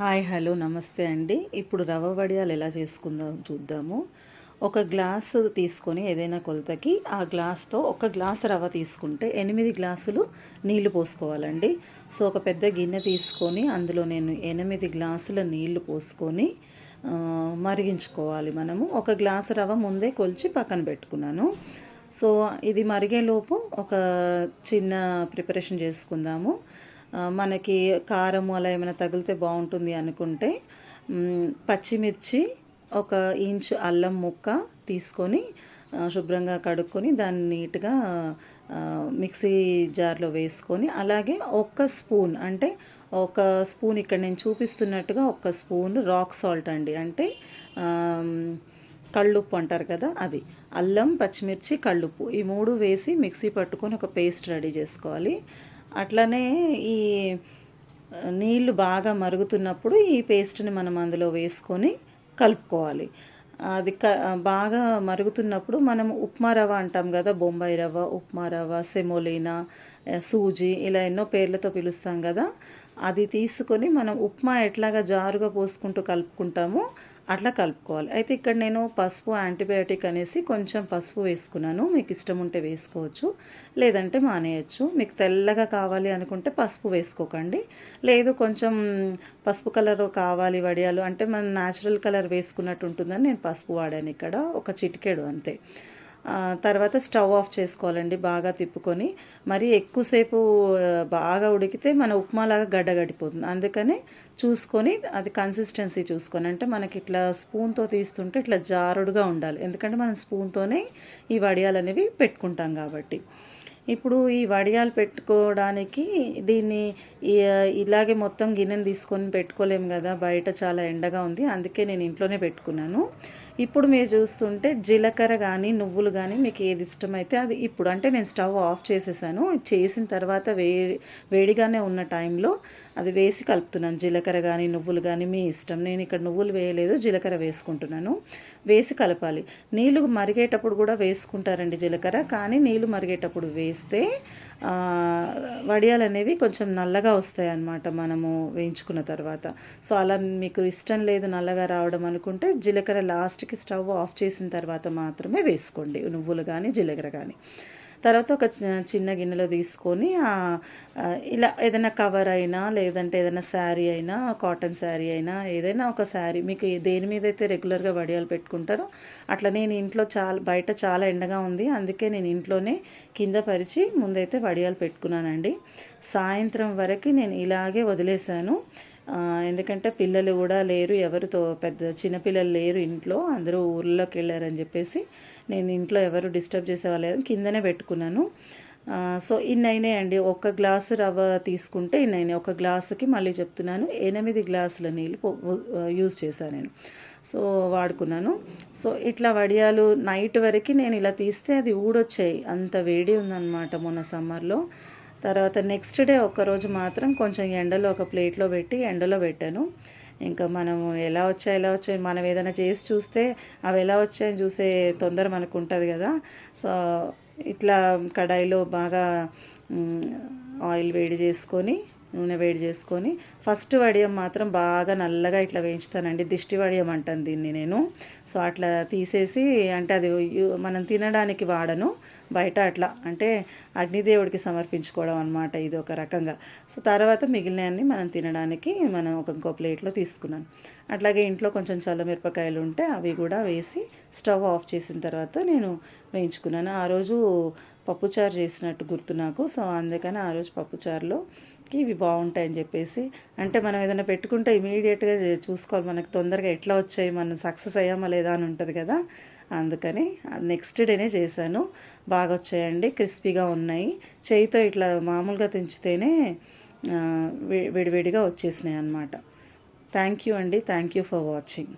Hi hello నమస్తే అండి. ఇప్పుడు రవ్వ వడియాలు ఎలా చేసుకుందాం చూద్దాము. ఒక గ్లాసు తీసుకొని ఏదైనా కొలతకి ఆ గ్లాస్తో ఒక గ్లాసు రవ్వ తీసుకుంటే 8 గ్లాసులు నీళ్లు పోసుకోవాలండి. సో ఒక పెద్ద గిన్నె తీసుకొని అందులో నేను 8 గ్లాసుల నీళ్లు పోసుకొని మరిగించుకోవాలి. మనము ఒక గ్లాసు రవ్వ ముందే కొలిచి పక్కన పెట్టుకున్నాను. సో ఇది మరిగేలోపు ఒక చిన్న ప్రిపరేషన్ చేసుకుందాము. మనకి కారము అలా ఏమైనా తగిలితే బాగుంటుంది అనుకుంటే పచ్చిమిర్చి, ఒక ఇంచు అల్లం ముక్క తీసుకొని శుభ్రంగా కడుక్కొని దాన్ని నీట్గా మిక్సీ జార్లో వేసుకొని, అలాగే ఒక స్పూన్ అంటే ఒక స్పూన్ ఇక్కడ నేను చూపిస్తున్నట్టుగా ఒక స్పూన్ రాక్ సాల్ట్ అండి, అంటే కళ్ళుప్పు అంటారు కదా, అది అల్లం, పచ్చిమిర్చి, కళ్ళుప్పు ఈ 3 వేసి మిక్సీ పట్టుకొని ఒక పేస్ట్ రెడీ చేసుకోవాలి. అట్లనే ఈ నీళ్లు బాగా మరుగుతున్నప్పుడు ఈ పేస్ట్ని మనం అందులో వేసుకొని కలుపుకోవాలి. అది బాగా మరుగుతున్నప్పుడు మనం ఉప్మా రవ్వ అంటాం కదా, బొంబాయి రవ్వ, ఉప్మా రవ్వ, సెమోలినా, సూజీ ఇలా ఎన్నో పేర్లతో పిలుస్తాం కదా, అది తీసుకొని మనం ఉప్మా ఎట్లాగా జారుగా పోసుకుంటూ కలుపుకుంటామో అట్లా కలుపుకోవాలి. అయితే ఇక్కడ నేను పసుపు యాంటీబయాటిక్ అనేసి కొంచెం పసుపు వేసుకున్నాను. మీకు ఇష్టం ఉంటే వేసుకోవచ్చు, లేదంటే మానేయచ్చు. మీకు తెల్లగా కావాలి అనుకుంటే పసుపు వేసుకోకండి. లేదు కొంచెం పసుపు కలర్ కావాలి వడియాలు అంటే మనం న్యాచురల్ కలర్ వేసుకున్నట్టు ఉంటుందని నేను పసుపు వాడాను ఇక్కడ, ఒక చిటికెడు అంతే. తర్వాత స్టవ్ ఆఫ్ చేసుకోవాలండి, బాగా తిప్పుకొని. మరి ఎక్కువసేపు బాగా ఉడికితే మన ఉప్మాలాగా గడ్డగడిపోతుంది. అందుకని చూసుకొని అది కన్సిస్టెన్సీ చూసుకొని, అంటే మనకి ఇట్లా స్పూన్తో తీస్తుంటే ఇట్లా జారుడుగా ఉండాలి, ఎందుకంటే మనం స్పూన్తోనే ఈ వడియాలు అనేవి పెట్టుకుంటాం కాబట్టి. ఇప్పుడు ఈ వడియాలు పెట్టుకోవడానికి దీన్ని ఇలాగే మొత్తం గిన్నెని తీసుకొని పెట్టుకోలేము కదా, బయట చాలా ఎండగా ఉంది, అందుకే నేను ఇంట్లోనే పెట్టుకున్నాను. ఇప్పుడు మీరు చూస్తుంటే జీలకర్ర కానీ నువ్వులు కానీ మీకు ఏది ఇష్టమైతే అది ఇప్పుడు, అంటే నేను స్టవ్ ఆఫ్ చేసేసాను, చేసిన తర్వాత వేడిగానే ఉన్న టైంలో అది వేసి కలుపుతున్నాను. జీలకర్ర కానీ నువ్వులు కానీ మీ ఇష్టం. నేను ఇక్కడ నువ్వులు వేయలేదు, జీలకర్ర వేసుకుంటున్నాను. వేసి కలపాలి. నీళ్ళు మరిగేటప్పుడు కూడా వేసుకుంటారండి జీలకర్ర, కానీ నీళ్ళు మరిగేటప్పుడు వేస్తే వడియాలు అనేవి కొంచెం నల్లగా వస్తాయి అన్నమాట మనము వేయించుకున్న తర్వాత. సో అలా మీకు ఇష్టం లేదు నల్లగా రావడం అనుకుంటే జీలకర్ర లాస్ట్కి స్టవ్ ఆఫ్ చేసిన తర్వాత మాత్రమే వేసుకోండి, నువ్వులు కానీ జీలకర్ర కానీ. తర్వాత ఒక చిన్న గిన్నెలో తీసుకొని ఇలా ఏదైనా కవర్ అయినా, లేదంటే ఏదైనా శారీ అయినా, కాటన్ శారీ అయినా, ఏదైనా ఒక శారీ మీకు దేని మీద అయితే రెగ్యులర్గా వడియాలు పెట్టుకుంటారో అట్లా. నేను ఇంట్లో బయట చాలా ఎండగా ఉంది, అందుకే నేను ఇంట్లోనే కింద పరిచి ముందైతే వడియాలు పెట్టుకున్నానండి. సాయంత్రం వరకు నేను ఇలాగే వదిలేశాను, ఎందుకంటే పిల్లలు కూడా లేరు, ఎవరితో పెద్ద చిన్నపిల్లలు లేరు ఇంట్లో, అందరూ ఊర్లోకి వెళ్ళారని చెప్పేసి నేను ఇంట్లో ఎవరు డిస్టర్బ్ చేసేవాళ్ళు కిందనే పెట్టుకున్నాను. సో ఇన్ని అయినాయండి. ఒక గ్లాసు రవ్వ తీసుకుంటే ఇన్ని అయినాయి. ఒక గ్లాసుకి మళ్ళీ చెప్తున్నాను 8 గ్లాసుల నీళ్ళు యూజ్ చేశాను నేను, సో వాడుకున్నాను. సో ఇట్లా వడియాలు నైట్ వరకు నేను ఇలా తీస్తే అది ఊడొచ్చాయి, అంత వేడి ఉందన్నమాట మొన్న సమ్మర్లో. తర్వాత నెక్స్ట్ డే ఒక్కరోజు మాత్రం కొంచెం ఎండలో ఒక ప్లేట్లో పెట్టి ఎండలో పెట్టాను. ఇంకా మనము ఎలా వచ్చాయి మనం ఏదైనా చేసి చూస్తే అవి ఎలా వచ్చాయని చూసే తొందర మనకు ఉంటుంది కదా. సో ఇట్లా కడాయిలో బాగా ఆయిల్ వేడి చేసుకొని, నూనె వేడి చేసుకొని, ఫస్ట్ వడియం మాత్రం బాగా నల్లగా ఇట్లా వేయించుతానండి. దిష్టి వడియం అంటాను దీన్ని నేను. సో అట్లా తీసేసి, అంటే అది మనం తినడానికి వాడను, బయట అట్లా అంటే అగ్నిదేవుడికి సమర్పించుకోవడం అనమాట, ఇది ఒక రకంగా. సో తర్వాత మిగిలినవన్నీ మనం తినడానికి మనం ఇంకో ప్లేట్లో తీసుకున్నాను. అట్లాగే ఇంట్లో కొంచెం చల్లమిరపకాయలు ఉంటే అవి కూడా వేసి స్టవ్ ఆఫ్ చేసిన తర్వాత నేను వేయించుకున్నాను. ఆ రోజు పప్పుచారు చేసినట్టు గుర్తు నాకు, సో అందుకని ఆ రోజు పప్పుచారులో ఇవి బాగుంటాయని చెప్పేసి, అంటే మనం ఏదైనా పెట్టుకుంటే ఇమీడియట్గా చూసుకోవాలి, మనకు తొందరగా ఎట్లా వచ్చాయి, మనం సక్సెస్ అయ్యామా లేదా అని ఉంటుంది కదా, అందుకని నెక్స్ట్ డేనే చేశాను. బాగా వచ్చాయండి, క్రిస్పీగా ఉన్నాయి. చేయితో ఇట్లా మామూలుగా తెంచితేనే విడివిడిగా వచ్చేసినాయి అన్నమాట. థ్యాంక్ యూ అండి, థ్యాంక్ యూ ఫర్ వాచింగ్.